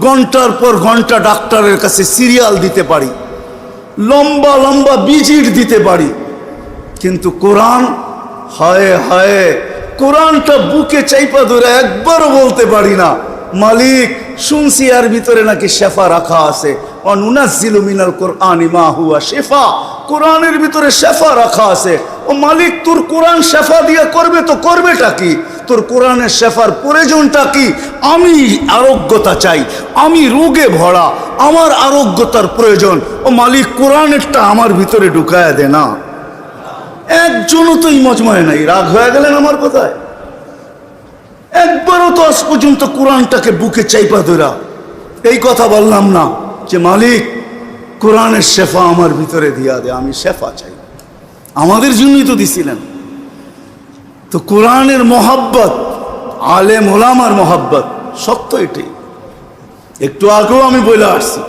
ঘন্টার পর ঘন্টা ডাক্তারের কাছে সিরিয়াল দিতে পারি, লম্বা লম্বা ভিজিট দিতে পারি, কিন্তু কোরআন, হায় হায়, কোরআনটা বুকে চাইপা ধরে একবারও বলতে পারি না, মালিক শুনছি এর ভিতরে নাকি শেফা রাখা আছে, অনুনাজ্জিলু মিনাল কোরআনি মা হুয়া শিফা, কোরআনের ভিতরে শেফা রাখা আছে। ও মালিক, তোর কোরআন শেফা দিয়ে করবে তো করবেটা কি? তোর কোরআনের শেফার প্রয়োজনটা কি? আমি আরোগ্যতা চাই, আমি রোগে ভরা, আমার আরোগ্যতার প্রয়োজন। ও মালিক, কোরআনেরটা আমার ভিতরে ঢুকায়া দে না। একজনও তো এই মজমায় নাই। রাগ হয়ে গেলেন আমার কথায়? একবারও তো আজ পর্যন্ত কোরআনটাকে বুকে চাইপা ধরা এই কথা বললাম না যে মালিক কোরআনের শেফা আমার ভিতরে দিয়া দে, আমি শেফা চাই। আমাদের জন্যই তো দিছিলেন। তো কোরআনের মহাব্বত, আলেম ওলামার মহাব্বত, সত্য এটাই। একটু আগেও আমি বলে আসছি।